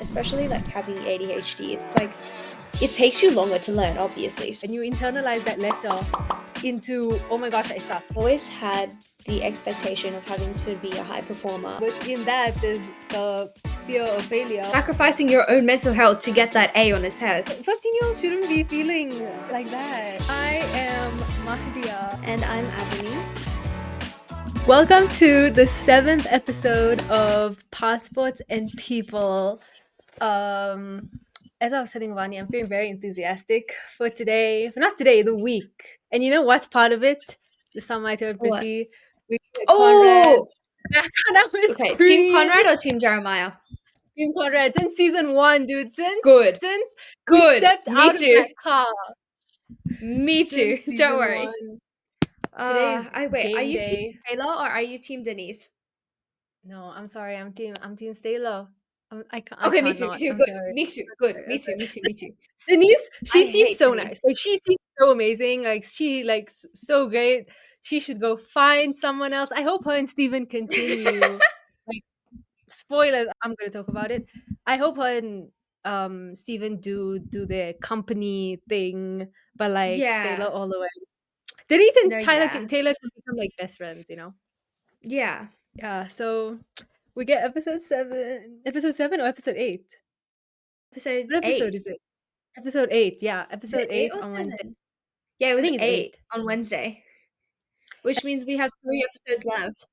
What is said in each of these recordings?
especially like having ADHD, it's like it takes you longer to learn, obviously. So And you internalize that letter into, oh my gosh, I suck. I always had the expectation of having to be a high performer. But in that, there's the fear of failure. Sacrificing your own mental health to get that A on a test. 15-year-olds shouldn't be feeling like that. I am Mahdia. And I'm Avani. Welcome to the 7th episode of Passports and People. As I was telling Vani, I'm feeling very enthusiastic for today. Not today, the week. And you know what's part of it? The sun might turn What? pretty. We get Conrad. Oh! That was Okay, Team green. Conrad or Team Jeremiah? Team Conrad since season 1, dude. Good. Since we Good. stepped Me out too. of that car. Me too. Since Don't season worry. 1. Today's Wait, are game you day. Team Taylor or are you Team Denise? No, I'm sorry. I'm team Staylo. I can't. Okay, I me can't too. not. Me too. I'm Good. sorry. Me too. I'm Good. sorry, Me I'm too. sorry. Me too. Me too. Denise, I she seems hate so Denise. nice. Like she seems so amazing. Like she so great. She should go find someone else. I hope her and Steven continue. Like spoilers, I'm gonna talk about it. I hope her and Steven do their company thing, but like Yeah. Stayla all the way. Denise No, and yeah. Taylor can become like best friends, you know? Yeah. Yeah, so we get episode 7 or episode 8? Episode What episode 8. is it? Episode 8, yeah, Is it episode 8 8 or on Wednesday. 7? Yeah, it I was think it's 8. 8 on Wednesday, which means we have 3 episodes left.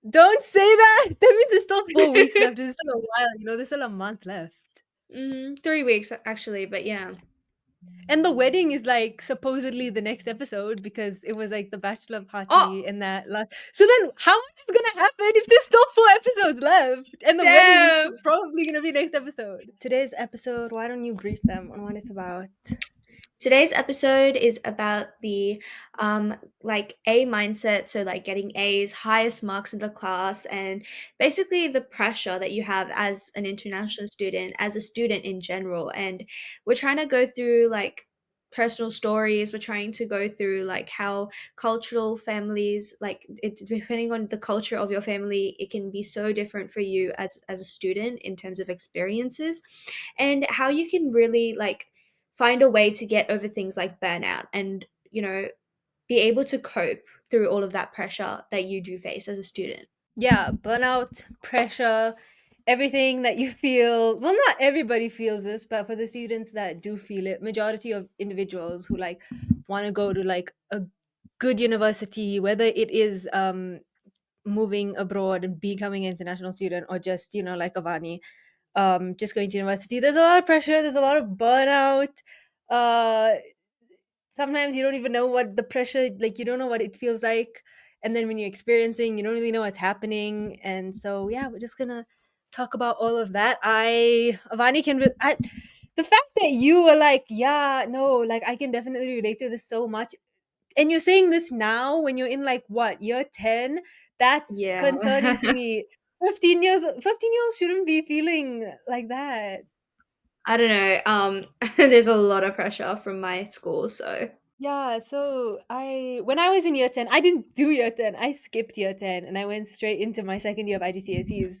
Don't say that! That means there's still 4 weeks left. There's still a while, you know, there's still a month left. 3 weeks actually, but yeah. And the wedding is like supposedly the next episode because it was like the bachelor party Oh, and that last. So then, how much is gonna happen if there's still 4 episodes left and the wedding is damn! probably gonna be next episode? Today's episode, why don't you brief them on what it's about? Today's episode is about the like A mindset, so like getting A's, highest marks in the class, and basically the pressure that you have as an international student, as a student in general. And we're trying to go through like personal stories. We're trying to go through like how cultural families, like it depending on the culture of your family, it can be so different for you as a student in terms of experiences, and how you can really like find a way to get over things like burnout and, be able to cope through all of that pressure that you do face as a student. Yeah, burnout, pressure, everything that you feel. Well, not everybody feels this, but for the students that do feel it, majority of individuals who like want to go to like a good university, whether it is moving abroad and becoming an international student or just, you know, like Avani, just going to university, there's a lot of pressure, there's a lot of burnout. Uh Sometimes you don't even know what the pressure, like you don't know what it feels like, and then when you're experiencing, you don't really know what's happening. And so yeah, we're just gonna talk about all of that. Avani the fact that you were like, yeah, no, like I can definitely relate to this so much, and you're saying this now when you're in like what, year 10, that's Yeah. concerning to me. 15 years shouldn't be feeling like that. I don't know. There's a lot of pressure from my school, so Yeah, so when I was in year 10, I didn't do year 10. I skipped year 10 and I went straight into my second year of IGCSEs.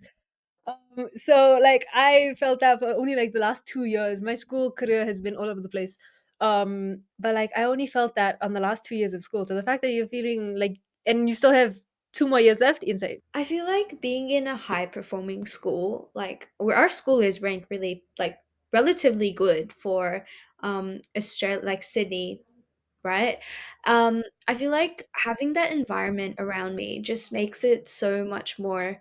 So like I felt that for only like the last 2 years. My school career has been all over the place. But like I only felt that on the last 2 years of school. So the fact that you're feeling like, and you still have 2 more years left inside. I feel like being in a high performing school, like where our school is ranked really like relatively good for Australia, like Sydney, right? I feel like having that environment around me just makes it so much more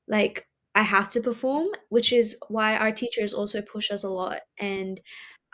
like I have to perform, which is why our teachers also push us a lot. And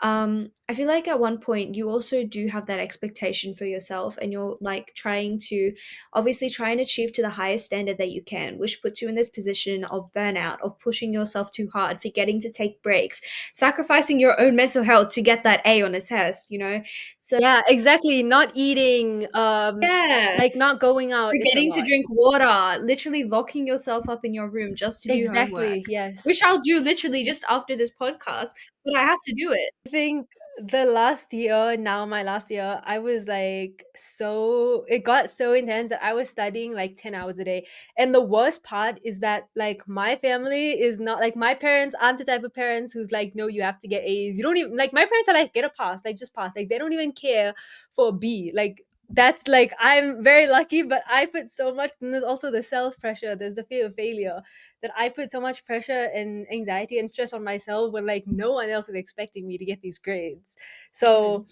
I feel like at one point you also do have that expectation for yourself, and you're like trying to obviously try and achieve to the highest standard that you can, which puts you in this position of burnout, of pushing yourself too hard, forgetting to take breaks, sacrificing your own mental health to get that A on a test, you know? So Yeah, exactly. Not eating, yeah, like not going out. It's a forgetting to lot. drink water, literally locking yourself up in your room just to do homework, Exactly. Yes. which I'll do literally just after this podcast, but I have to do it. I think the last year, now my last year, I was like so it got so intense that I was studying like 10 hours a day. And the worst part is that like my family is not like my parents aren't the type of parents who's like, no, you have to get A's. You don't even like my parents are like, get a pass, like just pass. Like they don't even care for a B. Like that's like I'm very lucky, but I put so much and there's also the self pressure, there's the fear of failure that I put so much pressure and anxiety and stress on myself when like no one else is expecting me to get these grades. So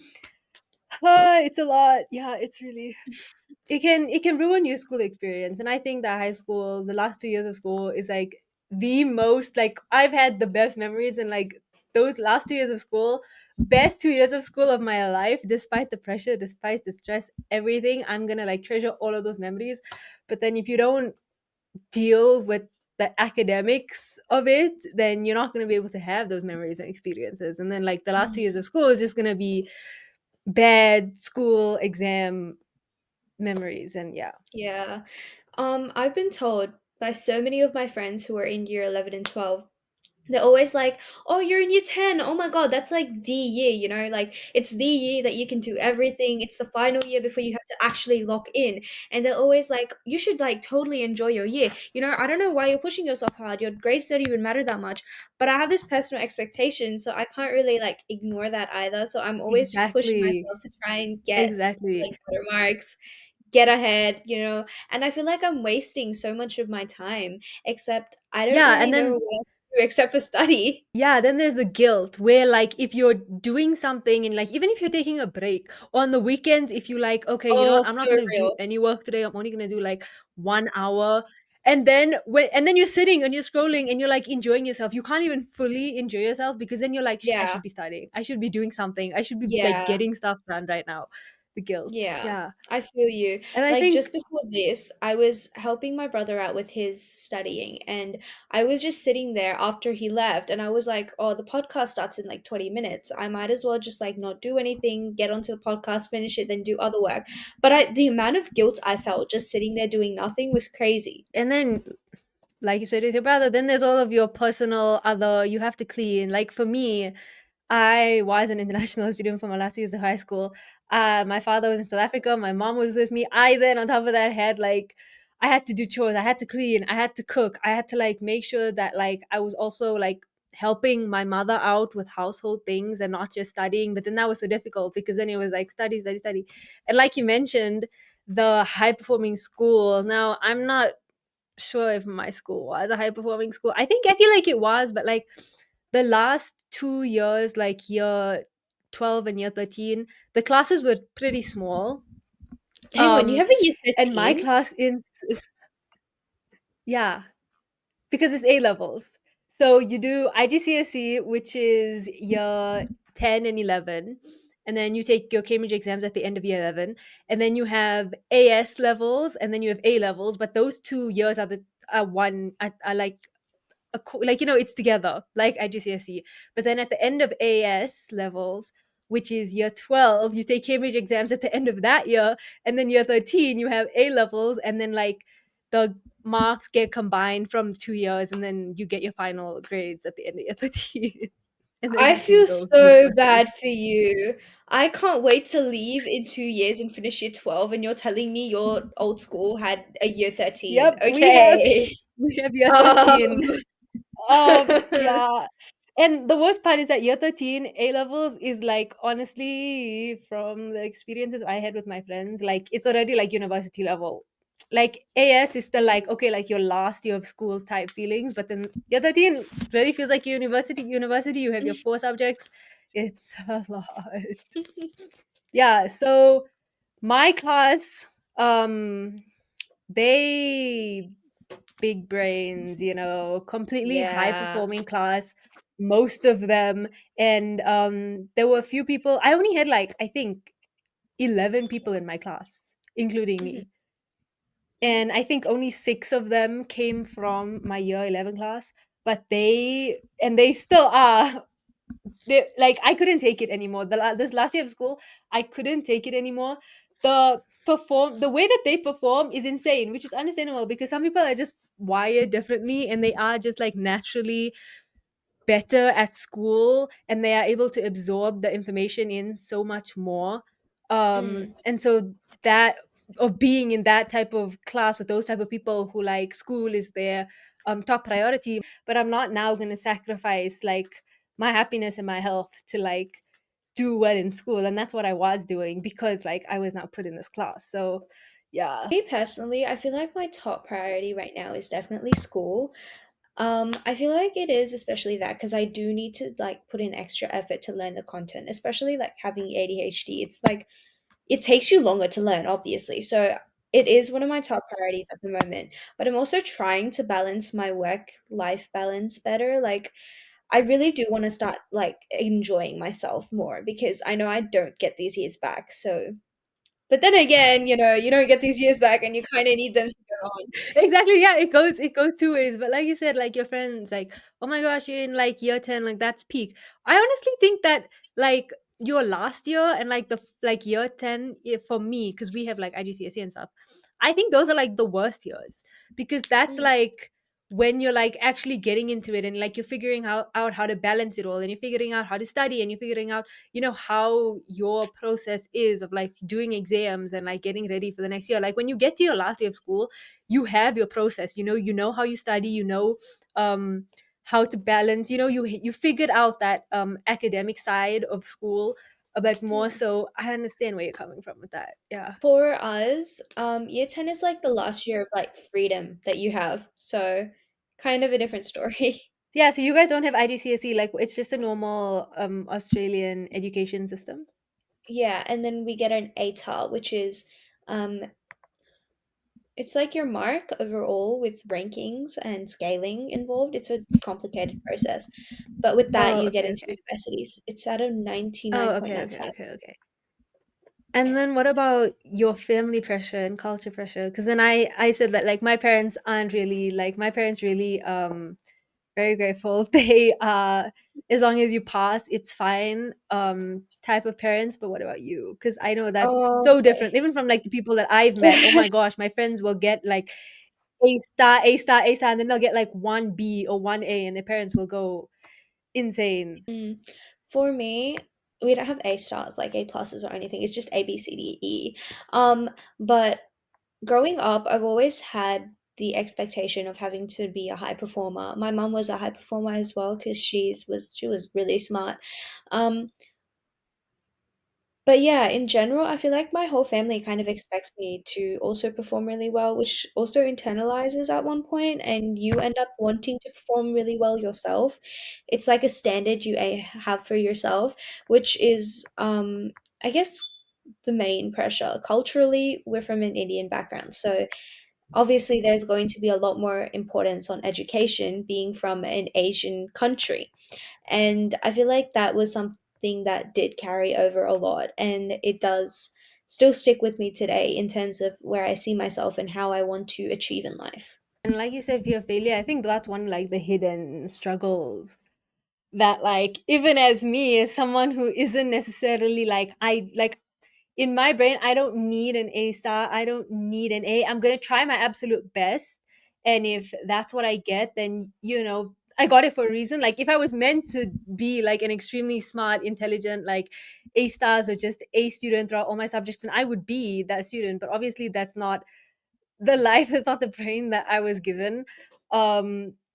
Mm. it's a lot. Yeah, it's really it can ruin your school experience. And I think that high school, the last 2 years of school is like the most like I've had the best memories and like those last 2 years of school, best 2 years of school of my life, despite the pressure, despite the stress, everything. I'm gonna like treasure all of those memories. But then if you don't deal with the academics of it, then you're not going to be able to have those memories and experiences. And then, like, the last 2 years of school is just going to be bad school exam memories. And yeah, Yeah. I've been told by so many of my friends who are in year 11 and 12. They're always like, "Oh, you're in year 10. Oh my God, that's like the year, you know? Like it's the year that you can do everything. It's the final year before you have to actually lock in." And they're always like, "You should like totally enjoy your year. You know, I don't know why you're pushing yourself hard. Your grades don't even matter that much." But I have this personal expectation, so I can't really like ignore that either. So I'm always just pushing exactly. myself to try and get like Exactly. better marks, get ahead, you know. And I feel like I'm wasting so much of my time, except I don't Yeah. really And know then what else to do except for study. yeah, then there's the guilt where like if you're doing something and like even if you're taking a break on the weekends, if you like, okay, you know Oh, what, I'm not so gonna do real. any work today. I'm only gonna do like 1 hour. And then you're sitting and you're scrolling and you're like enjoying yourself. You can't even fully enjoy yourself because then you're like, I Yeah, should be studying. I should be doing something. I should be like yeah, getting stuff done right now. The guilt. yeah. Yeah. I feel you. And I Like think just before this, I was helping my brother out with his studying, and I was just sitting there after he left, and I was like, "Oh, the podcast starts in like 20 minutes. I might as well just like not do anything, get onto the podcast, finish it, then do other work." But the amount of guilt I felt just sitting there doing nothing was crazy. and then like you said with your brother, then there's all of your personal other you have to clean. Like for me, I was an international student for my last years of high school. My father was in South Africa. My mom was with me. I then, on top of that, had like I had to do chores. I had to clean. I had to cook. I had to like make sure that like I was also like helping my mother out with household things and not just studying. But then that was so difficult because then it was like study, study, study. And like you mentioned, the high performing school. Now I'm not sure if my school was a high performing school. I feel like it was, but like the last 2 years, like year 12 and year 13, the classes were pretty small. Hang on, you have a year And my 13? class is yeah, because it's A levels. So you do IGCSE, which is year 10 and 11. And then you take your Cambridge exams at the end of year 11. And then you have AS levels and then you have A levels. But those 2 years are one, are like like it's together like IGCSE. But then at the end of AS levels, which is year 12, you take Cambridge exams at the end of that year, and then year 13 you have A levels, and then like the marks get combined from 2 years, and then you get your final grades at the end of year 13. And then I you can feel go to so university. bad for you. I can't wait to leave in 2 years and finish year 12, and you're telling me your old school had a year 13. Yep, we have Okay. we have year Um, 13. Yeah. And the worst part is that year 13 A levels is like honestly from the experiences I had with my friends, like it's already like university level. Like AS is still like okay, like your last year of school type feelings, but then year 13 really feels like university. You have your four subjects. It's a lot. Yeah, so my class, they big brains, completely high yeah. performing class, most of them. And there were a few people. I only had like, I think, 11 people in my class, including Mhm, me. And I think only six of them came from my year 11 class, but they still are. Like, I couldn't take it anymore. This last year of school, I couldn't take it anymore. The way that they perform is insane, which is understandable because some people are just wired differently and they are just like naturally better at school and they are able to absorb the information in so much more. Mm. And so that, of being in that type of class with those type of people who like school is their top priority, but I'm not now going to sacrifice like my happiness and my health to like do well in school. And that's what I was doing because like I was not put in this class. So yeah. Me personally, I feel like my top priority right now is definitely school. I feel like it is especially that because I do need to like put in extra effort to learn the content, especially like having ADHD. It's like it takes you longer to learn, obviously. So it is one of my top priorities at the moment. But I'm also trying to balance my work life balance better. Like I really do want to start like enjoying myself more because I know I don't get these years back. So, but then again, you don't get these years back and you kind of need them to go on. Exactly, yeah, it goes two ways, but like you said, like your friends like, oh my gosh, you're in like year 10, like that's peak. I honestly think that like your last year and like like year 10, for me, because we have like IGCSE and stuff, I think those are like the worst years because that's Mm, like when you're like actually getting into it and like you're figuring out how to balance it all, and you're figuring out how to study, and you're figuring out how your process is of like doing exams and like getting ready for the next year. Like when you get to your last year of school, you have your process, you know how you study, um how to balance, you figured out that academic side of school a bit more. mm. So I understand where you're coming from with that. Yeah. For us, year 10 is like the last year of like freedom that you have. So kind of a different story. Yeah, so you guys don't have IGCSE, like it's just a normal Australian education system. Yeah, and then we get an ATAR, which is um it's like your mark overall with rankings and scaling involved. It's a complicated process. But with that Oh, you get okay, into okay. universities. It's at a Oh, okay, okay, 99.95. okay, okay. And then what about your family pressure and culture pressure? Because then I said that like my parents aren't really like, my parents really very grateful. They as long as you pass, it's fine. Type of parents. But what about you? Because I know that's Oh, so different, even from like the people that I've met. Oh okay. my gosh, my friends will get like A star, A star, A star, and then they'll get like one B or one A, and their parents will go insane. Mm. For me, we don't have A stars like A pluses or anything. It's just A B C D E. But growing up, I've always had the expectation of having to be a high performer. My mum was a high performer as well because she was really smart. Um, but yeah, in general, I feel like my whole family kind of expects me to also perform really well, which also internalizes at one point, and you end up wanting to perform really well yourself. It's like a standard you have for yourself, which is, I guess, the main pressure. Culturally, we're from an Indian background, so obviously there's going to be a lot more importance on education being from an Asian country. And I feel like that was something that did carry over a lot, and it does still stick with me today in terms of where I see myself and how I want to achieve in life. And like you said, fear of failure, I think that's one like the hidden struggles that like, even as me, as someone who isn't necessarily like, I like, in my brain, I don't need an A star, I don't need an A. I'm going to try my absolute best, and if that's what I get, then I got it for a reason. Like if I was meant to be like an extremely smart, intelligent, like A stars or just A student throughout all my subjects, and I would be that student. But obviously that's not the life, is not the brain that I was given.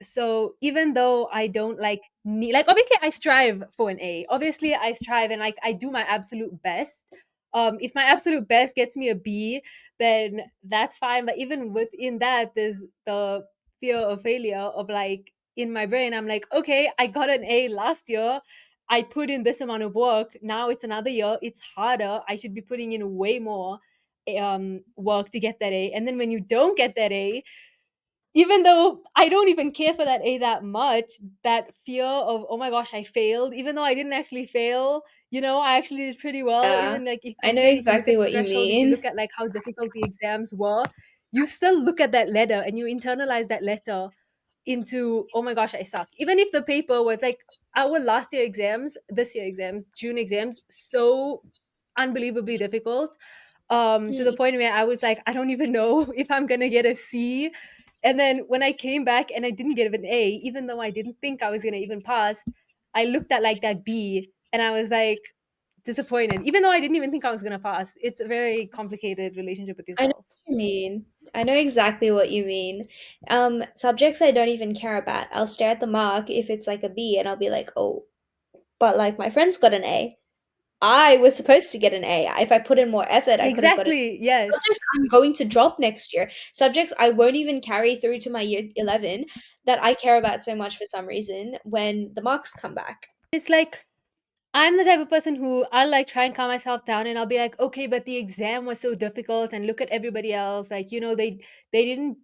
So even though I don't like need, like obviously I strive for an A. Obviously I strive and like I do my absolute best. If my absolute best gets me a B, then that's fine. But even within that, there's the fear of failure of like, in my brain, I'm like, okay, I got an A last year. I put in this amount of work. Now it's another year. It's harder. I should be putting in way more work to get that A. And then when you don't get that A, even though I don't even care for that A that much, that fear of, oh my gosh, I failed, even though I didn't actually fail, I actually did pretty well. Yeah, Even like if I know compared, if you look exactly at the what you threshold, if you look mean. at like how difficult the exams were, you still look at that letter and you internalize that letter into, oh my gosh, I suck. Even if the paper was like our last year exams, this year exams, June exams, so unbelievably difficult, to the Hmm. point where I was like, I don't even know if I'm gonna get a C. And then when I came back and I didn't get an A, even though I didn't think I was gonna even pass, I looked at like that B and I was like disappointed, even though I didn't even think I was gonna pass. It's a very complicated relationship with I know yourself. what you mean. I know exactly what you mean. Subjects I don't even care about. I'll stare at the mark if it's like a B and I'll be like, oh, but like my friend's got an A. I was supposed to get an A. If I put in more effort, I could have got it. Exactly. Yes. Subjects I'm going to drop next year, subjects I won't even carry through to my year 11 that I care about so much for some reason when the marks come back. It's like I'm the type of person who I'll like try and calm myself down and I'll be like, okay, but the exam was so difficult and look at everybody else. Like, they didn't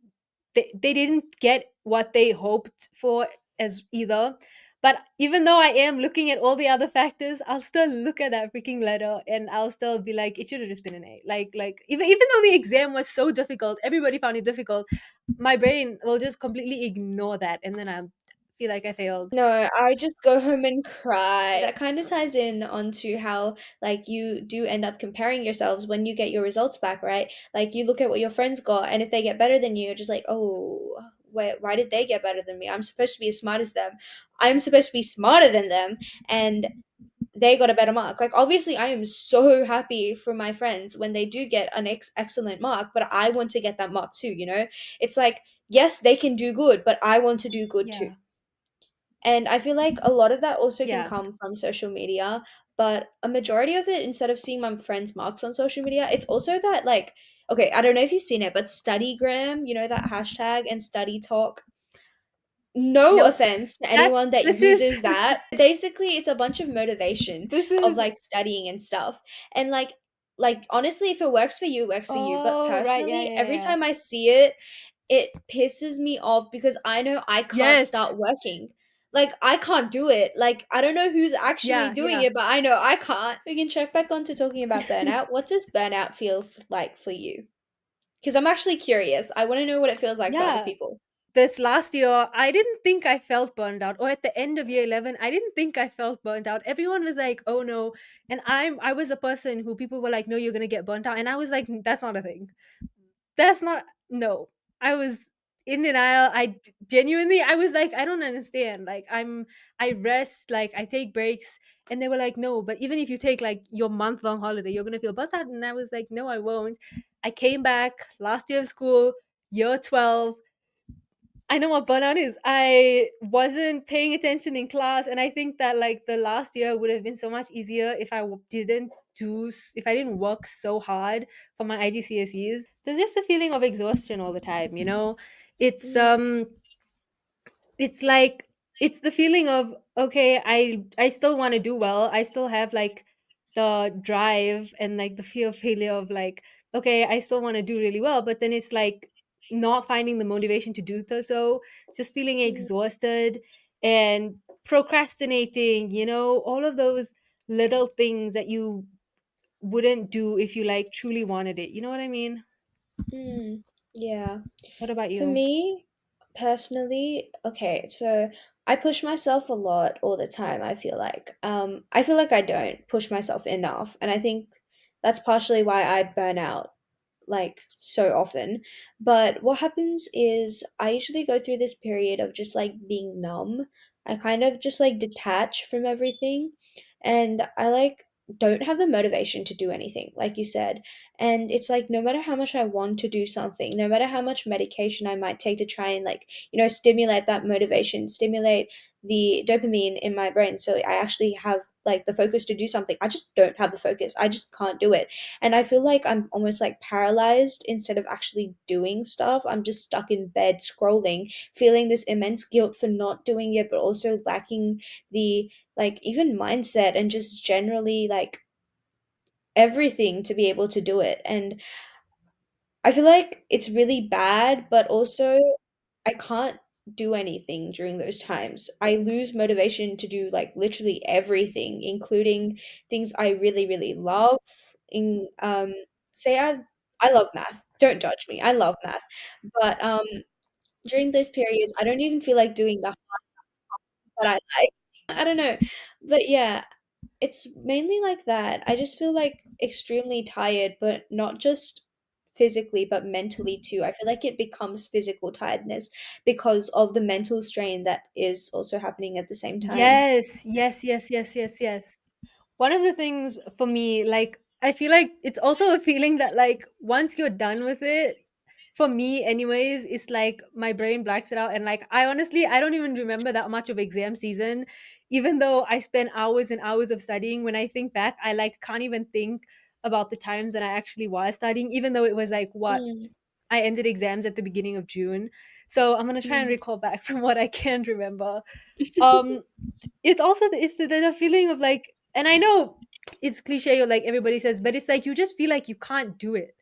they didn't get what they hoped for as either. But even though I am looking at all the other factors, I'll still look at that freaking letter and I'll still be like, it should have just been an A. Like even though the exam was so difficult, everybody found it difficult, my brain will just completely ignore that and then I feel like I failed. No, I just go home and cry. That kind of ties in onto how like you do end up comparing yourselves when you get your results back, right? Like you look at what your friends got, and if they get better than you, you're just like, oh, why did they get better than me? I'm supposed to be as smart as them. I'm supposed to be smarter than them, and they got a better mark. Like obviously, I am so happy for my friends when they do get an excellent mark, but I want to get that mark too. It's like yes, they can do good, but I want to do good too. Yeah. And I feel like a lot of that also can Yeah. come from social media, but a majority of it, instead of seeing my friends' marks on social media, it's also that, like, okay, I don't know if you've seen it, but StudyGram, that hashtag and study talk. No Nope. offense to That's anyone that this is uses that. Basically, it's a bunch of motivation this of is like studying and stuff. And like honestly, if it works for you, it works for you. But oh right, yeah, personally, yeah, every yeah. time I see it, it pisses me off because I know I can't Yes. start working. Like I can't do it. Like I don't know who's actually Yeah, doing yeah. it, but I know I can't. We can check back onto talking about burnout. What does burnout feel like for you? Because I'm actually curious. I want to know what it feels like for other Yeah. people. This last year, I didn't think I felt burned out. Or at the end of year 11, I didn't think I felt burnt out. Everyone was like, "Oh no." And I was a person who people were like, "No, you're going to get burnt out." And I was like, "That's not a thing." That's not no. I was in denial. Genuinely I was like, I don't understand. Like I rest, like I take breaks, and they were like, no, but even if you take like your month long holiday, you're gonna feel burnt out. And I was like, no, I won't. I came back last year of school, year 12. I know what burnout is. I wasn't paying attention in class, and I think that like the last year would have been so much easier if if I didn't work so hard for my IGCSEs. There's just a feeling of exhaustion all the time, you know? It's Mm, um it's like it's the feeling of okay, I still want to do well. I still have like the drive and like the fear of failure of like okay, I still want to do really well, but then it's like not finding the motivation to do so, just feeling mm, exhausted and procrastinating, all of those little things that you wouldn't do if you like truly wanted it. You know what I mean? mm. Yeah. What about For you? me, personally, okay, so I push myself a lot all the time, I feel like. I feel like I don't push myself enough, and I think that's partially why I burn out like so often. But what happens is I usually go through this period of just like being numb. I kind of just like detach from everything, and I like don't have the motivation to do anything, like you said. And it's like no matter how much I want to do something, no matter how much medication I might take to try and like, stimulate that motivation, stimulate the dopamine in my brain so I actually have like the focus to do something. I just don't have the focus. I just can't do it. And I feel like I'm almost like paralyzed instead of actually doing stuff. I'm just stuck in bed scrolling, feeling this immense guilt for not doing it, but also lacking the like even mindset and just generally like everything to be able to do it. And I feel like it's really bad, but also I can't do anything during those times. I lose motivation to do like literally everything, including things I really, really love. In say I love math. Don't judge me. I love math. But during those periods, I don't even feel like doing the that I like. I don't know. But yeah, it's mainly like that. I just feel like extremely tired, but not just physically but mentally too. I feel like it becomes physical tiredness because of the mental strain that is also happening at the same time. Yes, yes, yes, yes, yes, yes. One of the things for me, like, I feel like it's also a feeling that, like, once you're done with it, for me, anyways, it's like my brain blacks it out. And, like, I honestly, I don't even remember that much of exam season, even though I spent hours and hours of studying. When I think back, I, like, can't even think about the times when I actually was studying, even though it was like what Mm, I ended exams at the beginning of June. So I'm gonna try and mm. recall back from what I can remember. Um, it's also the feeling of like, and I know it's cliche or like everybody says, but it's like you just feel like you can't do it.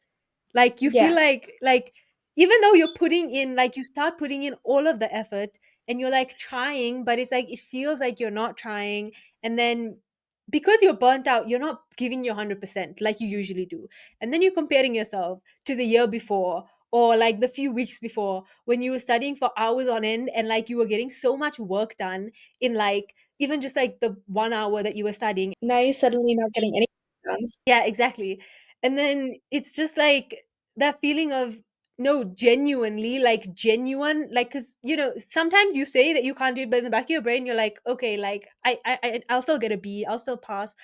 Like you feel Yeah. like even though you're putting in, like, you start putting in all of the effort and you're like trying, but it's like it feels like you're not trying. And then because you're burnt out, you're not giving your 100% like you usually do. And then you're comparing yourself to the year before or like the few weeks before when you were studying for hours on end and like you were getting so much work done in like even just like the 1 hour that you were studying. Now you're suddenly not getting anything done. Yeah, exactly. And then it's just like that feeling of no, genuinely, like genuine, like because sometimes you say that you can't do it, but in the back of your brain, you're like, okay, like I'll still get a B, I'll still pass.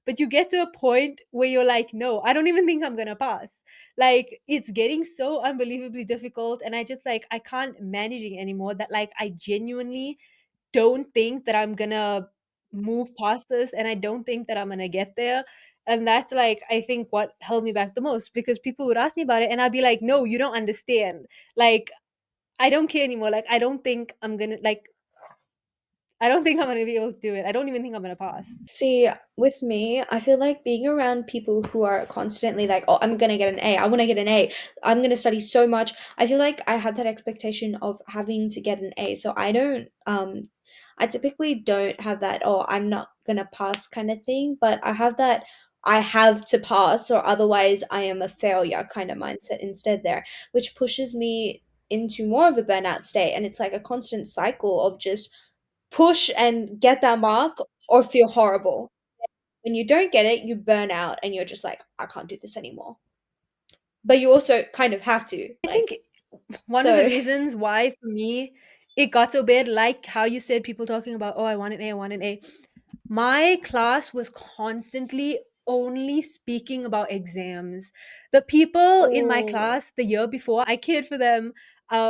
But you get to a point where you're like, no, I don't even think I'm gonna pass. Like it's getting so unbelievably difficult, and I just like I can't manage it anymore. That like I genuinely don't think that I'm gonna move past this and I don't think that I'm gonna get there. And that's like I think what held me back the most because people would ask me about it and I'd be like, no, you don't understand. Like I don't care anymore. Like I don't think I'm gonna be able to do it. I don't even think I'm gonna pass. See, with me, I feel like being around people who are constantly like, oh, I'm gonna get an A, I wanna get an A, I'm gonna study so much. I feel like I have that expectation of having to get an A. So I typically don't have that, oh, I'm not gonna pass kind of thing, but I have that I have to pass or otherwise I am a failure kind of mindset instead there, which pushes me into more of a burnout state. And it's like a constant cycle of just push and get that mark or feel horrible. When you don't get it, you burn out and you're just like, I can't do this anymore. But you also kind of have to, I think like, one of the so reasons why for me it got so bad, like how you said people talking about, oh, I want an A, I want an A. My class was constantly only speaking about exams. The people in my oh, class the year before, I cared for them.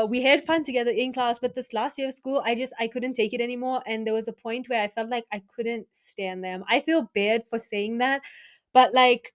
We had fun together in class, but this last year of school, I couldn't take it anymore, and there was a point where I felt like I couldn't stand them. I feel bad for saying that, but like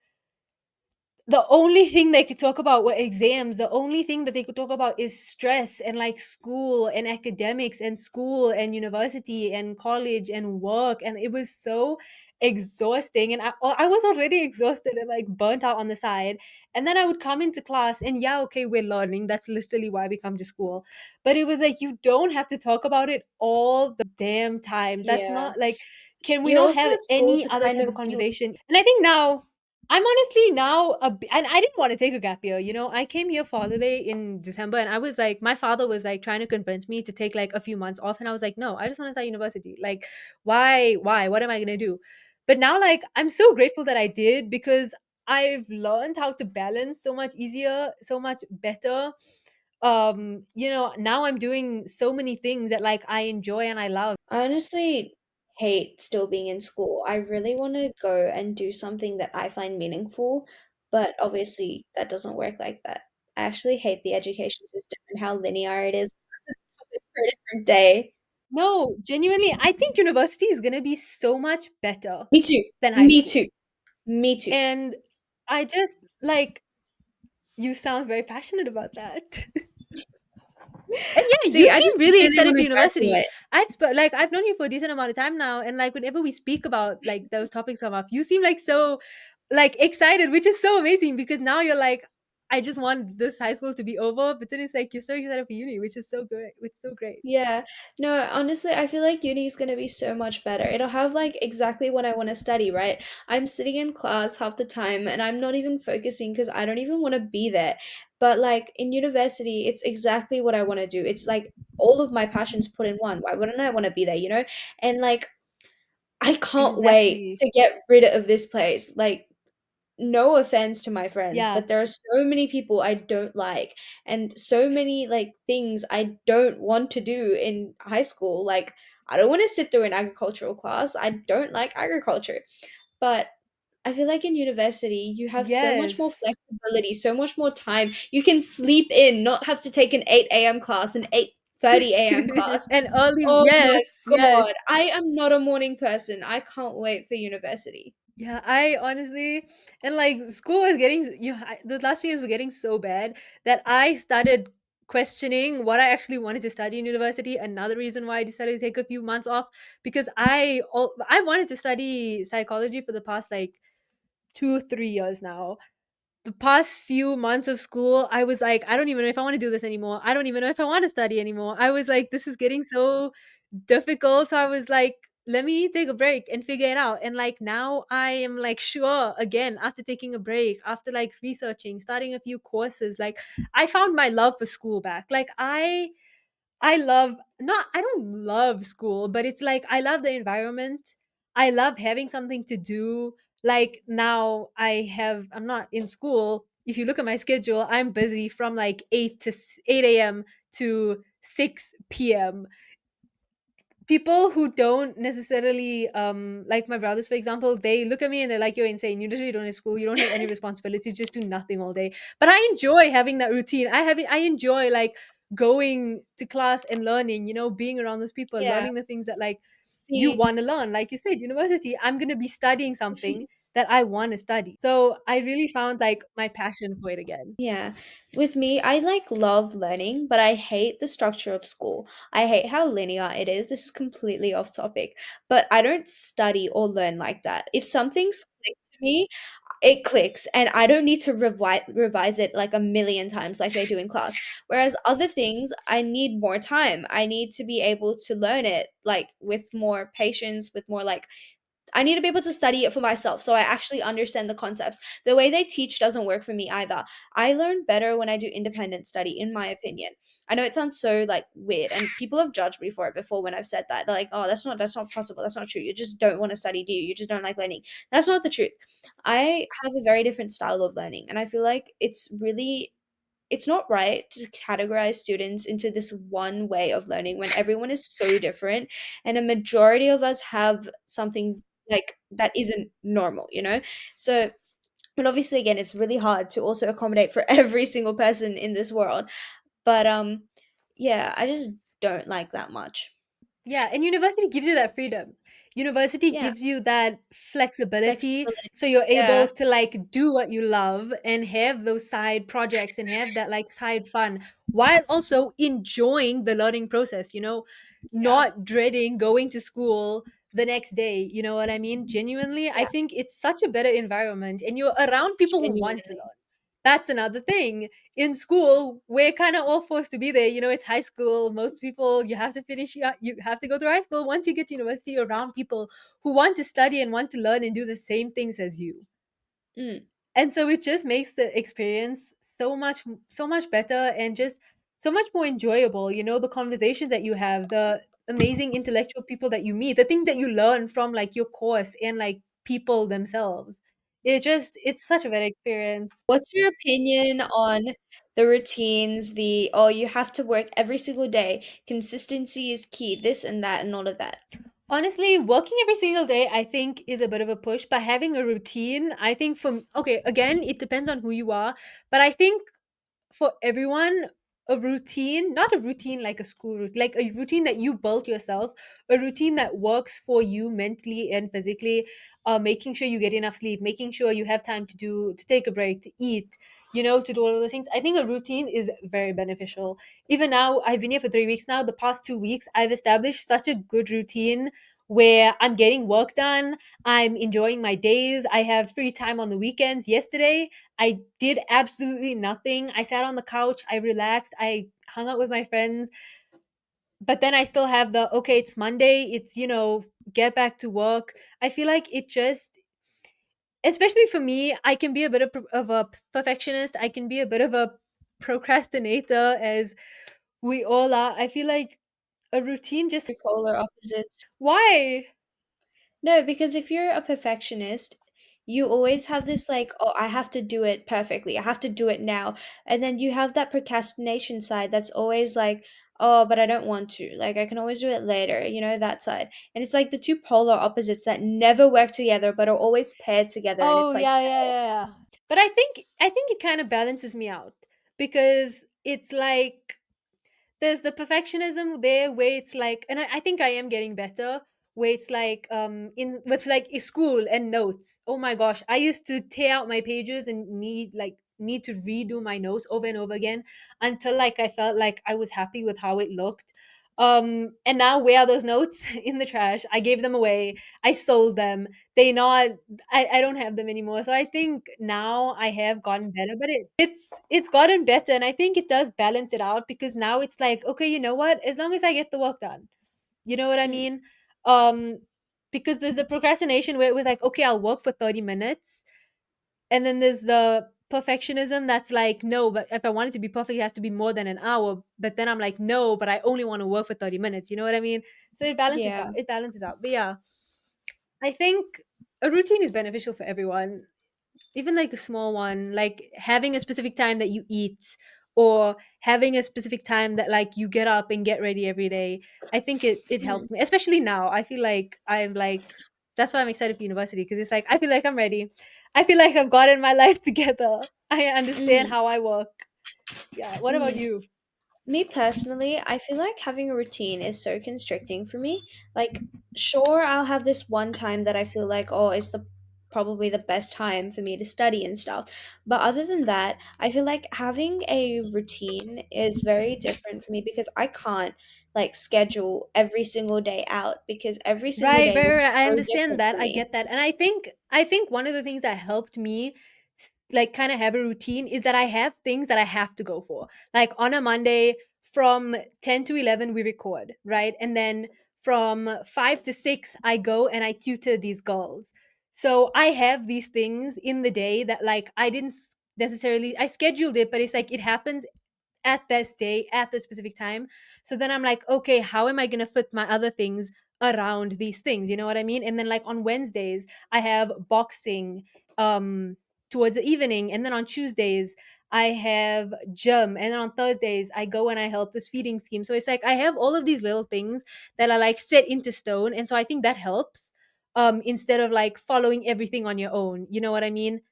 the only thing they could talk about were exams. The only thing that they could talk about is stress and like school and academics and school and university and college and work. And it was so exhausting. And I was already exhausted and like burnt out on the side. And then I would come into class and yeah, okay, we're learning. That's literally why we come to school. But it was like, you don't have to talk about it all the damn time. That's yeah. not like, can we You're not also have at school any to other kind type of of you conversation? And I think now I'm honestly now and I didn't want to take a gap year. I came here for holiday in December, and I was like, my father was like trying to convince me to take like a few months off, and I was like, no, I just want to start university. Like, why? What am I gonna do? But now, like, I'm so grateful that I did because I've learned how to balance so much easier, so much better. Now I'm doing so many things that like I enjoy and I love. I honestly hate still being in school. I really want to go and do something that I find meaningful, but obviously that doesn't work like that. I actually hate the education system and how linear it is. That's a topic for a different day. No, genuinely, I think university is gonna be so much better Me too. than high Me school. too. Me too. And I just like you sound very passionate about that. And yeah, See, you I seem just really really excited want for to university. graduate. I've known you for a decent amount of time now, and like whenever we speak about like those topics come up, you seem like so like excited, which is so amazing because now you're like, I just want this high school to be over, but then it's like you're so excited for uni, which is so great. It's so great. Yeah. No, honestly, I feel like uni is going to be so much better. It'll have like exactly what I want to study, right? I'm sitting in class half the time and I'm not even focusing because I don't even want to be there. But like in university, it's exactly what I want to do. It's like all of my passions put in one. Why wouldn't I want to be there, you know? And like I can't wait Exactly. to get rid of this place. Like no offense to my friends, Yeah. but there are so many people I don't like, and so many like things I don't want to do in high school. Like, I don't want to sit through an agricultural class. I don't like agriculture. But I feel like in university, you have so much more Yes. flexibility, so much more time. You can sleep in, not have to take an 8 a.m. class, an 8:30 a.m. class. And early, Oh my yes, yes. God. I am not a morning person. I can't wait for university. Yeah, I honestly, and like school was getting the last few years were getting so bad that I started questioning what I actually wanted to study in university. Another reason why I decided to take a few months off, because I wanted to study psychology for the past like 2 3 years now. The past few months of school, I was like, I don't even know if I want to do this anymore. I don't even know if I want to study anymore. I was like, this is getting so difficult. So I was like, let me take a break and figure it out. And like now I am like sure again after taking a break, after like researching, starting a few courses, like I found my love for school back. Like I love not I don't love school, but it's like I love the environment. I love having something to do. Like now I'm not in school. If you look at my schedule, I'm busy from like 8 a.m. to 6 p.m. People who don't necessarily like my brothers, for example, they look at me and they're like, you're insane, you literally don't have school, you don't have any responsibilities, just do nothing all day. But I enjoy having that routine. I enjoy like going to class and learning, being around those people, Yeah. learning the things that like you See, want to learn. Like you said, university, I'm going to be studying something that I want to study. So I really found like my passion for it again. yeah. With me, I like love learning, but I hate the structure of school. I hate how linear it is. This is completely off topic, but I don't study or learn like that. If something's clicked to me, it clicks and I don't need to revise it like a million times like they do in class. Whereas other things, I need more time. I need to be able to learn it like with more patience, with more like I need to be able to study it for myself so I actually understand the concepts. The way they teach doesn't work for me either. I learn better when I do independent study, in my opinion. I know it sounds so like weird, and people have judged me for it before when I've said that. They're like, "Oh, that's not possible. That's not true. You just don't want to study, do you? You just don't like learning." That's not the truth. I have a very different style of learning, and I feel like it's not right to categorize students into this one way of learning when everyone is so different and a majority of us have something like that isn't normal, you know? So, and obviously again it's really hard to also accommodate for every single person in this world. But yeah, I just don't like that much. Yeah, and university gives you that freedom. University Yeah, gives you that flexibility, flexibility. so you're able Yeah, to like do what you love and have those side projects and have that like side fun while also enjoying the learning process, yeah, not dreading going to school the next day. You know what I mean? Genuinely, I yeah, think it's such a better environment and you're around people who want to genuinely. learn. That's another thing. In school, we're kind of all forced to be there. It's high school. Most people, you have to finish, you have to go through high school. Once you get to university, you're around people who want to study and want to learn and do the same things as you. Mm, And so it just makes the experience so much better and just so much more enjoyable. The conversations that you have, the amazing intellectual people that you meet, the things that you learn from like your course and like people themselves. It's such a better experience. what's your opinion on the routines, the oh, you have to work every single day, consistency is key, this and that and all of that? Honestly, working every single day, I think, is a bit of a push. But having a routine, I think, okay, again, it depends on who you are. But I think for everyone, a routine, not a routine like a school routine, like a routine that you built yourself, a routine that works for you mentally and physically, making sure you get enough sleep, making sure you have time to take a break, to eat, to do all of those things. I think a routine is very beneficial. Even now, I've been here for 3 weeks now. The past 2 weeks, I've established such a good routine where I'm getting work done. I'm enjoying my days. I have free time on the weekends. Yesterday, I did absolutely nothing. I sat on the couch, I relaxed, I hung out with my friends, but then I still have the okay, it's Monday, get back to work. I feel like it just, especially for me, I can be a bit of a perfectionist. I can be a bit of a procrastinator, as we all are. I feel like a routine just, Your polar opposites. why? No, because if you're a perfectionist, you always have this like, oh, I have to do it perfectly. I have to do it now. And then you have that procrastination side that's always like, oh, but I don't want to. Like I can always do it later, that side. And it's like the two polar opposites that never work together but are always paired together and Oh, it's like, yeah, yeah, yeah, yeah. But I think it kind of balances me out because it's like there's the perfectionism there where it's like, and I think I am getting better, where it's like in with like school and notes. Oh my gosh, I used to tear out my pages and need to redo my notes over and over again until like I felt like I was happy with how it looked. And now where are those notes? In the trash. I gave them away. I sold them. I don't have them anymore. So I think now I have gotten better, but it's gotten better, and I think it does balance it out because now it's like, okay, you know what? As long as I get the work done. You know what I mm, mean? Um because there's the procrastination where it was like, okay, I'll work for 30 minutes, and then there's the perfectionism that's like, no, but if I want it to be perfect, it has to be more than an hour. But then I'm like, no, but I only want to work for 30 minutes. You know what I mean? So it balances yeah. out. It balances out. But yeah, I think a routine is beneficial for everyone, even like a small one, like having a specific time that you eat or having a specific time that like you get up and get ready every day. I think it Mm, helps me, especially now. I feel like I'm like, that's why I'm excited for university, because it's like I feel like I'm ready. I feel like I've gotten my life together. I understand mhm, how I work. Yeah, what about mhm. you? Me personally, I feel like having a routine is so constricting for me. Like, sure, I'll have this one time that I feel like, oh, is the probably the best time for me to study and stuff. But other than that, I feel like having a routine is very different for me because I can't like schedule every single day out because every single Right, day right, looks right. I so understand different that. for I me. get that. And I think one of the things that helped me like kind of have a routine is that I have things that I have to go for. Like on a Monday from 10 to 11 we record, right? And then from 5 to 6 I go and I tutor these girls. So I have these things in the day that like I didn't necessarily I scheduled it, but it's like it happens at this day at the specific time. So then I'm like, okay, how am I going to fit my other things around these things? You know what I mean? And then like on Wednesdays I have boxing um towards the evening, and then on Tuesdays I have gym, and then on Thursdays I go and I help this feeding scheme. So it's like I have all of these little things that are like set into stone, and so I think that helps instead of like following everything on your own. You know what I mean?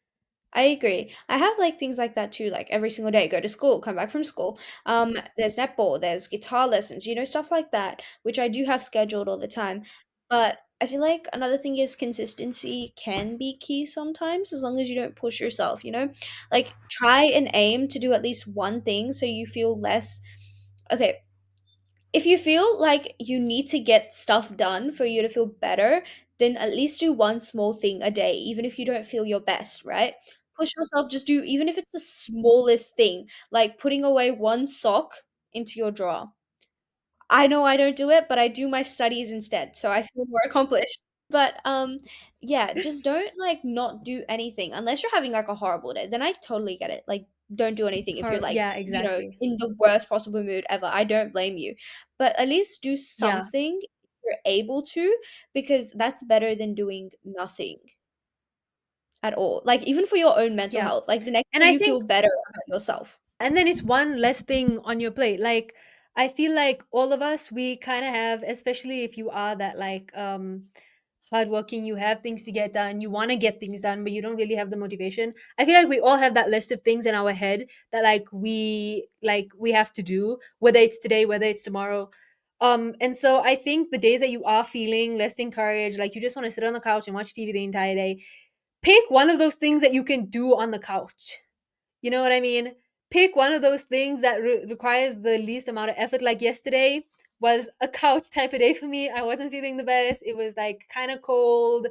I agree. I have like things like that too, like every single day, go to school, come back from school. There's netball, there's guitar lessons, stuff like that, which I do have scheduled all the time. But I feel like another thing is consistency can be key sometimes, as long as you don't push yourself. Like try and aim to do at least one thing so you feel less. Okay, if you feel like you need to get stuff done for you to feel better, then at least do one small thing a day, even if you don't feel your best, right? Push yourself, just do, even if it's the smallest thing, like putting away one sock into your drawer. I know I don't do it, but I do my studies instead, so I feel more accomplished. But yeah, just don't like not do anything unless you're having like a horrible day. Then I totally get it. Like don't do anything if you're like, Yeah, exactly. in the worst possible mood ever. I don't blame you. But at least do Yeah, something if you're able to, because that's better than doing nothing at all. Like even for your own mental yeah. health. Like the next And day I you think feel better about yourself. and then it's one less thing on your plate. Like I feel like all of us, we kind of have, especially if you are that like hardworking, you have things to get done, you want to get things done, but you don't really have the motivation. I feel like we all have that list of things in our head that like we have to do, whether it's today, whether it's tomorrow. And so I think the days that you are feeling less encouraged, like you just want to sit on the couch and watch TV the entire day, pick one of those things that you can do on the couch. You know what I mean? Pick one of those things that requires the least amount of effort. Like yesterday was a couch type of day for me. I wasn't feeling the best. It was like kind of cold.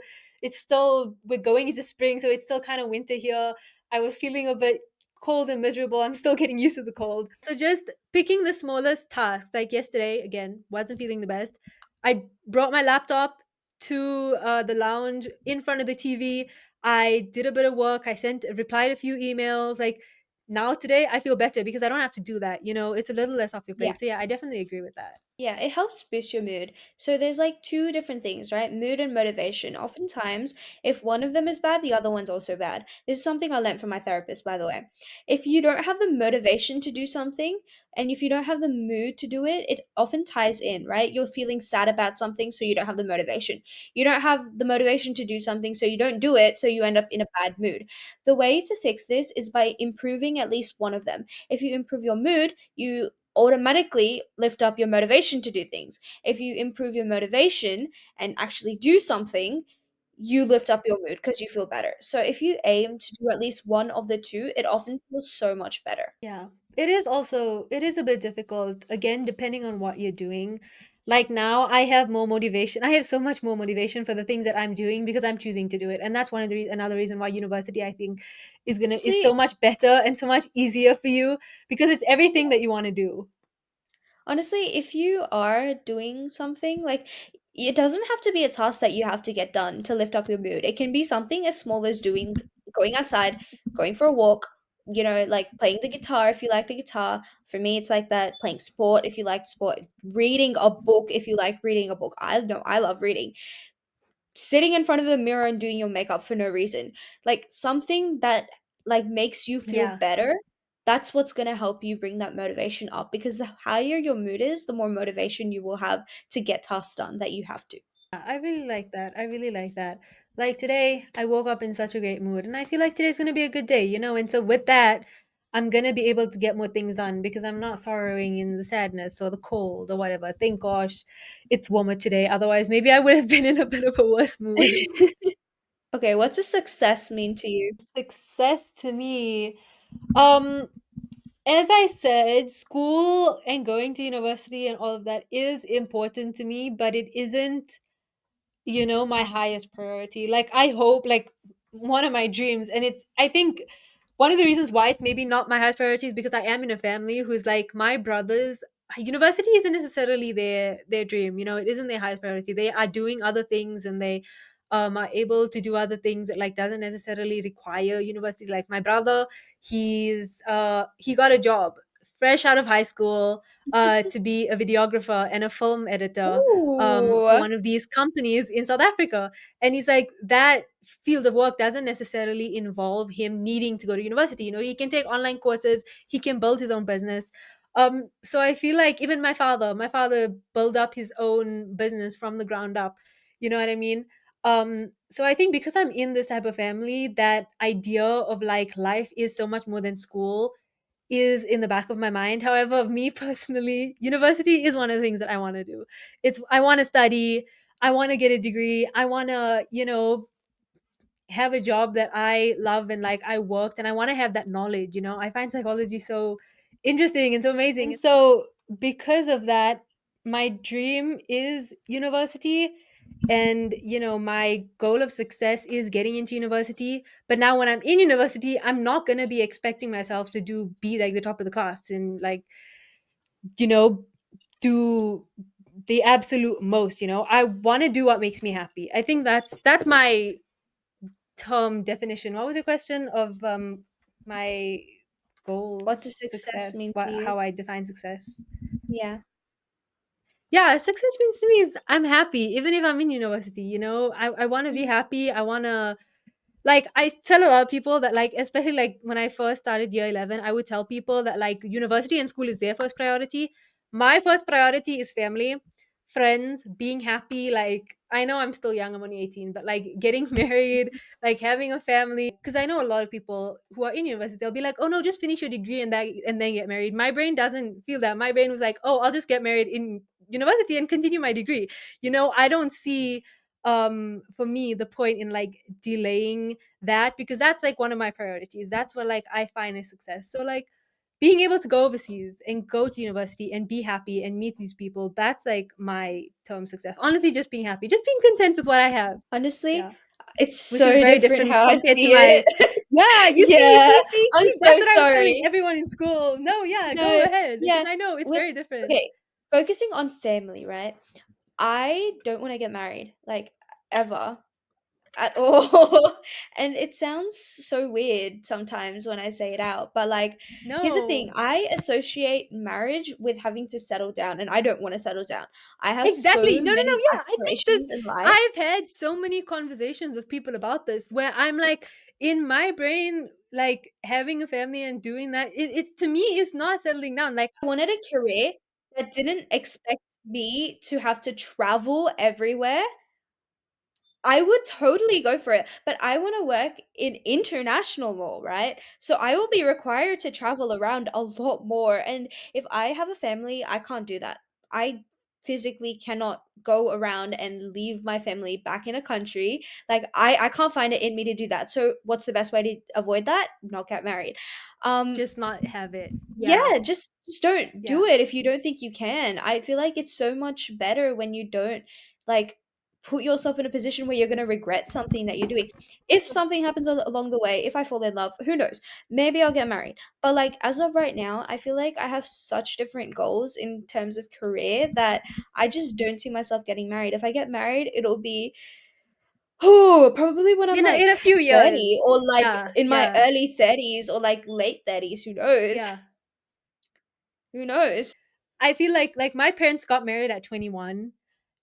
We're going into spring, so it's still kind of winter here. I was feeling a bit cold and miserable. I'm still getting used to the cold. So just picking the smallest tasks. Like yesterday, again, wasn't feeling the best. I brought my laptop to the lounge in front of the TV. I did a bit of work. I replied a few emails. Like now today, I feel better because I don't have to do that. It's a little less off your Yeah. plate. So yeah, I definitely agree with that. Yeah, it helps boost your mood. So there's like two different things, right? Mood and motivation. Oftentimes, if one of them is bad, the other one's also bad. This is something I learned from my therapist, by the way. If you don't have the motivation to do something, and if you don't have the mood to do it, it often ties in, right? You're feeling sad about something, so you don't have the motivation. You don't have the motivation to do something, so you don't do it, so you end up in a bad mood. The way to fix this is by improving at least one of them. If you improve your mood, you automatically lift up your motivation to do things. If you improve your motivation and actually do something, you lift up your mood because you feel better. So if you aim to do at least one of the two, it often feels so much better. Yeah. It is also, it is a bit difficult, again, depending on what you're doing. Like now I have more motivation. I have so much more motivation for the things that I'm doing because I'm choosing to do it. And that's one of the another reason why university, I think, is so Honestly, much better and so much easier for you because it's everything that you want to do. honestly, if you are doing something, like, it doesn't have to be a task that you have to get done to lift up your mood. It can be something as small as going outside, going for a walk, like playing the guitar if you like the guitar. For me, it's like that, playing sport if you like sport, reading a book if you like reading a book. I know I love reading. Sitting in front of the mirror and doing your makeup for no reason. Like something that like makes you feel Yeah. better. That's what's going to help you bring that motivation up, because the higher your mood is, the more motivation you will have to get tasks done that you have to. I really like that. I really like that. Like today, I woke up in such a great mood, and I feel like today's gonna be a good day, you know? And so with that, I'm gonna be able to get more things done because I'm not sorrowing in the sadness or the cold or whatever. Thank gosh it's warmer today. Otherwise, maybe I would have been in a bit of a worse mood. Okay, what's a success mean to you? Success to me, um, as I said, school and going to university and all of that is important to me, but it isn't, my highest priority. Like I hope, like one of my dreams, and it's, I think one of the reasons why it's maybe not my highest priority is because I am in a family who's like my brothers. University isn't necessarily their dream. It isn't their highest priority. They are doing other things, and they are able to do other things that like doesn't necessarily require university. Like my brother, he got a job fresh out of high school to be a videographer and a film editor for Ooh. one of these companies in South Africa. And he's like, that field of work doesn't necessarily involve him needing to go to university. He can take online courses, he can build his own business. So I feel like even my father built up his own business from the ground up. You know what I mean? So I think because I'm in this type of family, that idea of like life is so much more than school is in the back of my mind. However, me personally, university is one of the things that I want to do. I want to study, I want to get a degree, I want to, have a job that I love and like I worked, and I want to have that knowledge. I find psychology so interesting and so amazing. And so because of that, my dream is university, and my goal of success is getting into university. But now when I'm in university, I'm not going to be expecting myself to be like the top of the class and like, you know do the absolute most. I want to do what makes me happy. I think that's my term definition. What was the question of my What goals, does success success, mean to you? how I define success? Yeah. Yeah, success means to me is I'm happy even if I'm in university. I want to be Mhm. happy. I want to, like, I tell a lot of people that, like, especially like when I first started year 11, I would tell people that like university and school is their first priority. My first priority is family, friends, being happy. Like, I know I'm still young, I'm only 18, but like getting married, like having a family. Because I know a lot of people who are in university, they'll be like, oh no, just finish your degree and then get married. My brain doesn't feel that. My brain was like, oh, I'll just get married in university and continue my degree. I don't see for me the point in like delaying that, because that's like one of my priorities. That's what like I find a success. So like being able to go overseas and go to university and be happy and meet these people, that's like my term success. Honestly, just being happy, just being content with what I have. Honestly, Yeah. it's Which is so very different different how I compared to see my, it. yeah, you see, Yeah, see, see, I'm see, that's so what I was telling sorry. everyone in school. No, yeah, go No, ahead, because yeah, I know it's with very different. okay, focusing on family, right? I don't want to get married, like, ever. at all. And it sounds so weird sometimes when I say it out, but like, here's the thing, No. I associate marriage with having to settle down, and I don't want to settle down. I have so Exactly. No, no, no. many Yeah, I think this. aspirations in life. I've had so many conversations with people about this where I'm like, in my brain, like having a family and doing that, it's to me, it's not settling down. Like, I wanted a career that didn't expect me to have to travel everywhere. I would totally go for it, but I want to work in international law, right? So I will be required to travel around a lot more. And if I have a family, I can't do that. I physically cannot go around and leave my family back in a country. Like I can't find it in me to do that. So what's the best way to avoid that? Not get married. Um just not have it. Yeah. yeah, just don't Yeah. do it if you don't think you can. I feel like it's so much better when you don't like put yourself in a position where you're going to regret something that you're doing. If something happens along the way, if I fall in love, who knows? Maybe I'll get married. But like as of right now, I feel like I have such different goals in terms of career that I just don't see myself getting married. If I get married, it'll be oh, probably when I'm In like a few 30 years. or like Yeah. in my Yeah. early 30s or like late 30s, who knows? Yeah. Who knows? I feel like my parents got married at 21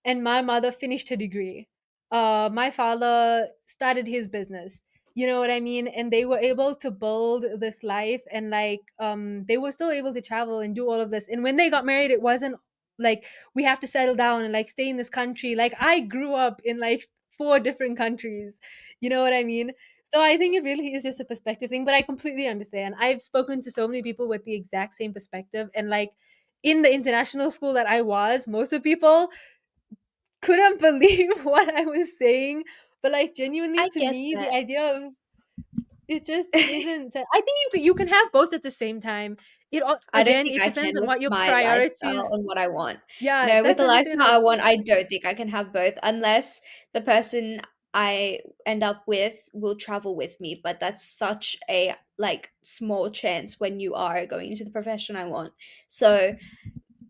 and my mother finished her degree. My father started his business. You know what I mean? And they were able to build this life and like they were still able to travel and do all of this. And when they got married, it wasn't like we have to settle down and like stay in this country. Like I grew up in like four different countries. You know what I mean? So I think it really is just a perspective thing, but I completely understand. I've spoken to so many people with the exact same perspective and like in the international school that I was, most of people couldn't believe what I was saying. But like genuinely I to get me, the that. idea of it just isn't. I think you can have both at the same time. I don't Again, think it I depends can on with what your my lifestyle priorities. and what I want. Yeah, No, with that's the lifestyle I understandable. want, I don't think I can have both unless the person I end up with will travel with me, but that's such a like small chance when you are going into the profession I want. So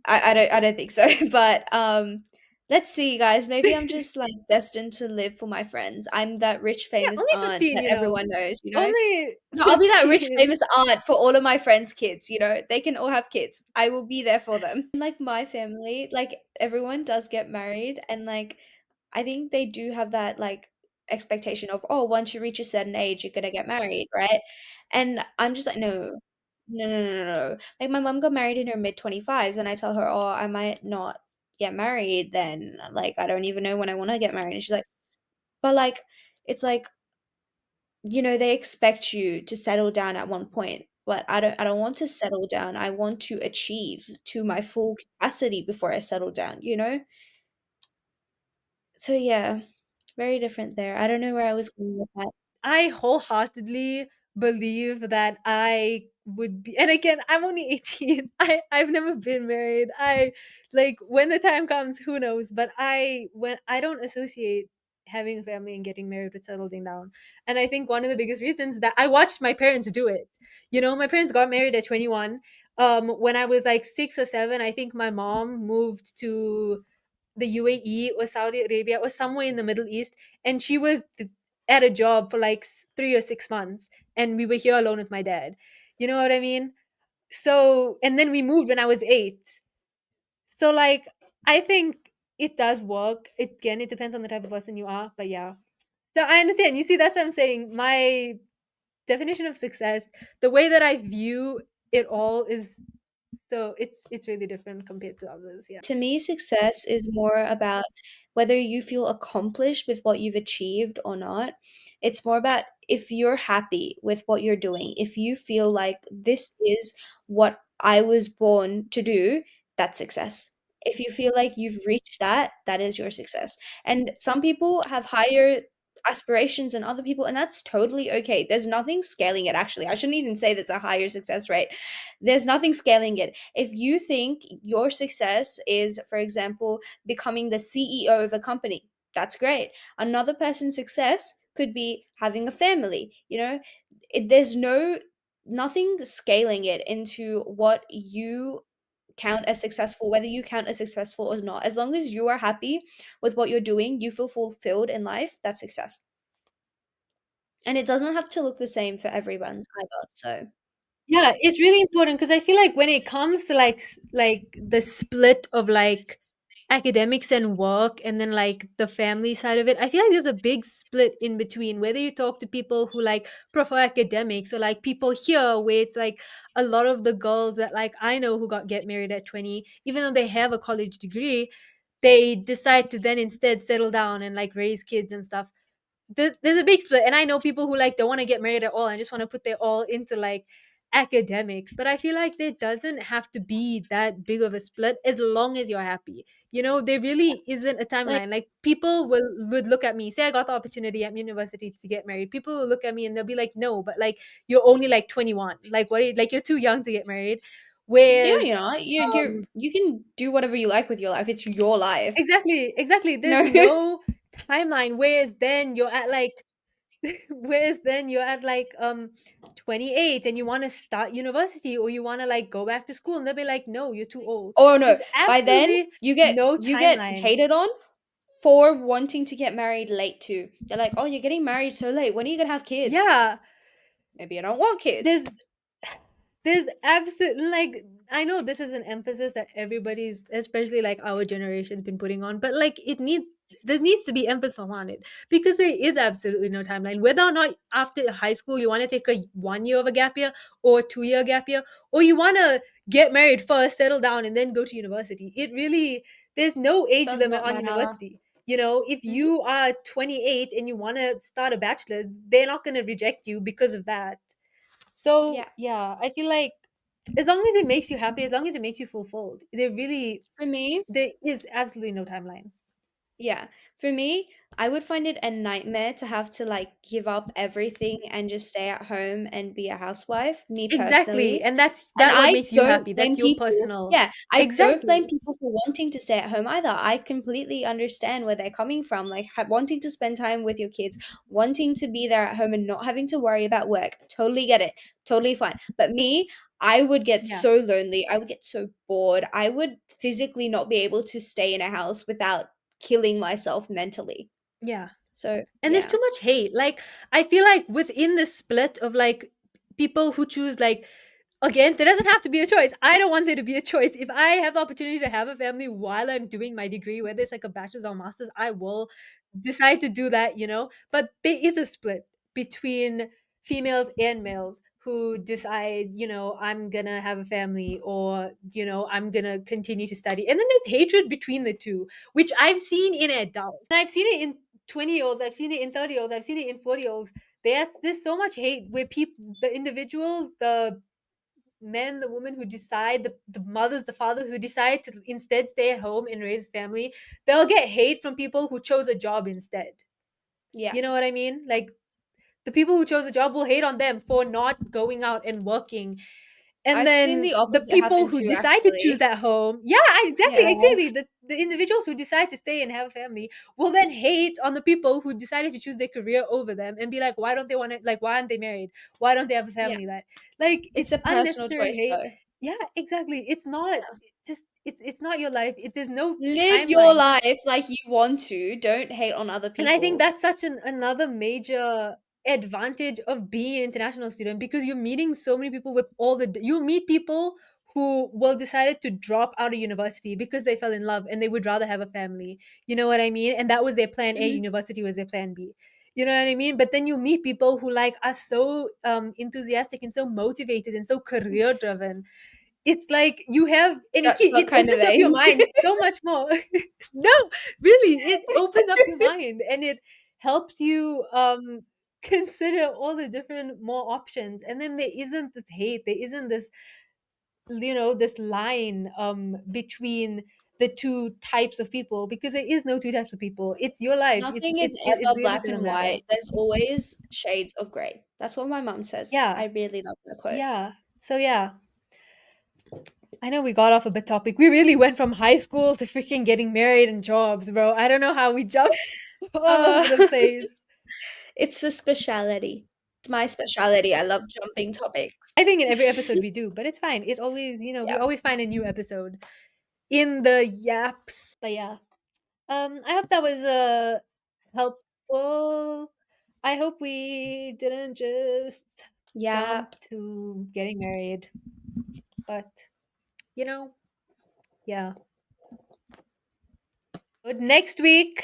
I don't think so. But let's see guys, maybe I'm just like destined to live for my friends. I'm that rich Yeah, famous only aunt 15. that You know, everyone knows, you know? only No, I'll be that rich 15. famous aunt for all of my friends' kids, you know? They can all have kids. I will be there for them. And like my family, like everyone does get married and like I think they do have that like expectation of, oh, once you reach a certain age, you're gonna get married, right? And I'm just like, no. No, no, no, no, no. Like my mom got married in her mid 25s and I tell her, "Oh, I might not get married then. Like I don't even know when I want to get married." And she's like, "But like it's like they expect you to settle down at one point, but I don't want to settle down. I want to achieve to my full capacity before I settle down, you know? So yeah, very different there. I don't know where I was going with that. I wholeheartedly believe that I would be, and again, I'm only 18. I've never been married. I like when the time comes, who knows, but I don't associate having a family and getting married with settling down. And I think one of the biggest reasons that I watched my parents do it. You know, my parents got married at 21. When I was like 6 or 7, I think my mom moved to the UAE or Saudi Arabia or somewhere in the Middle East, and she was at a job for like 3 or 6 months, and we were here alone with my dad. You know what I mean? So, and then we moved when I was 8. So, like, I think it does work. Again, it depends on the type of person you are, but yeah. So I understand. You see, that's what I'm saying. My definition of success, the way that I view it all is so it's really different compared to others. Yeah. To me, success is more about whether you feel accomplished with what you've achieved or not. It's more about if you're happy with what you're doing, if you feel like this is what I was born to do, that's success. If you feel like you've reached that, that is your success. And some people have higher aspirations than other people, and that's totally okay. There's nothing scaling it, actually. I shouldn't even say there's a higher success rate. There's nothing scaling it. If you think your success is, for example, becoming the CEO of a company, that's great. Another person's success could be having a family. There's nothing scaling it into what you count as successful, whether you count as successful or not. As long as you are happy with what you're doing, you feel fulfilled in life, that's success. And it doesn't have to look the same for everyone either, so Yeah, it's really important because I feel like when it comes to like like the split of like academics and work and then like the family side of it, I feel like there's a big split in between. Whether you talk to people who like prefer academics or like people here where it's like a lot of the girls that like I know who got get married at 20, even though they have a college degree, they decide to then instead settle down and like raise kids and stuff. There's a big split, and I know people who like don't want to get married at all and just want to put their all into like academics, but I feel like there doesn't have to be that big of a split as long as you're happy. There really isn't a like, timeline. Like people would look at me, say I got the opportunity at university to get married, people will look at me and they'll be like, no, but like you're only like 21, like what are you, like you're too young to get married. yeah, Whereas you can do whatever you like with your life. It's your life. exactly, there's No. no timeline. Whereas then you're at like 28 and you want to start university or you want to like go back to school and they'll be like, no, you're too old. Oh no. There's By then absolutely you get no you get timeline. hated on for wanting to get married late too. They're like, "Oh, you're getting married so late. When are you gonna have kids?" Yeah, Maybe I don't want kids. there's there's absolutely like, I know this is an emphasis that everybody's, especially like our generation's been putting on, but like there needs to be emphasis on it because there is absolutely no timeline. Whether or not after high school you want to take a 1 year of a gap year or a 2 year gap year, or you want to get married first, settle down, and then go to university. It really, there's no age Does limit not on matter. university. If Mhm. you are 28 and you want to start a bachelor's, they're not going to reject you because of that. So Yeah. yeah, I feel like as long as it makes you happy, as long as it makes you fulfilled, For me, there is absolutely no timeline. yeah. For me, I would find it a nightmare to have to like give up everything and just stay at home and be a housewife, me Exactly. personally. And that's And that what I makes you don't happy. blame That's your people. personal. Yeah, I don't blame Exactly. people for wanting to stay at home either. I completely understand where they're coming from, like wanting to spend time with your kids, wanting to be there at home and not having to worry about work. Totally get it. Totally fine. But me, I would get Yeah. so lonely. I would get so bored. I would physically not be able to stay in a house without killing myself mentally. Yeah. So, And there's yeah. too much hate. Like I feel like within the split of like people who choose like, again, there doesn't have to be a choice. I don't want there to be a choice. If I have the opportunity to have a family while I'm doing my degree, whether it's like a bachelor's or master's, I will decide to do that. But there is a split between females and males who decide, I'm gonna have a family, or, I'm gonna continue to study. And then there's hatred between the two, which I've seen in adults. And I've seen it in 20-year-olds, I've seen it in 30-year-olds, I've seen it in 40-year-olds. There's so much hate where the individuals, the men, the women who decide, the mothers, the fathers who decide to instead stay at home and raise family, they'll get hate from people who chose a job instead. Yeah. You know what I mean? Like the people who chose a job will hate on them for not going out and working. And I've seen then the the opposite people happen who too, decide to choose actually. at home, yeah, Yeah. exactly. The individuals who decide to stay and have a family will then hate on the people who decided to choose their career over them and be like, why don't they want to, like, why aren't they married? Why don't they have a Yeah. family? That, like, It's it's a personal unnecessary choice, hate. though. Yeah, exactly. It's not just, it's not your life. There's no Live your timeline. life like you want to. Don't hate on other And I think people. that's such another major advantage of being an international student, because you're meeting so many people with you meet people who will decided to drop out of university because they fell in love and they would rather have a family. You know what I mean? And that was their plan A, Mhm. university was their plan B. You know what I mean? But then you meet people who like are so enthusiastic and so motivated and so career driven. It's like you have, and That's what it kind of opens up your ends. mind so much more. No, really, it opens up your mind and it helps you consider all the different more options. And then there isn't this hate, there isn't this, this line between the two types of people, because there is no two types of people. It's your life. Nothing is It ever really black doesn't and matter. white. There's always shades of gray. That's what my mom says. Yeah, I really love that quote. yeah. So yeah, I know we got off a bit topic. We really went from high school to freaking getting married and jobs, bro. I don't know how we jumped all Uh, over the place. it's a speciality. It's my speciality. I love jumping topics. I think in every episode we do, but it's fine. It always, we Yeah. always find a new episode in the yaps. But yeah, I hope that was helpful. I hope we didn't just Yeah. jump to getting married, but you know, yeah. But next week,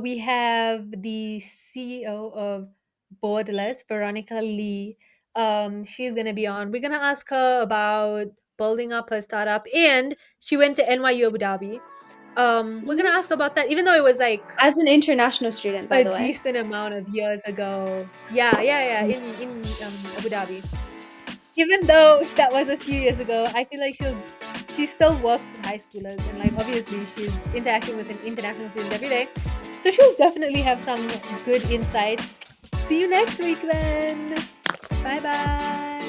we have the CEO of Borderless, Veronica Lee. She's gonna be on. We're gonna ask her about building up her startup, and she went to NYU Abu Dhabi. We're gonna Mhm. ask about that, even though it was like As an international student, by a the way. decent amount of years ago. Yeah, yeah, yeah, in Abu Dhabi. Even though that was a few years ago, I feel like she still works with high schoolers, and like obviously she's interacting with international students every day. So she'll definitely have some good insights. See you next week then. Bye bye.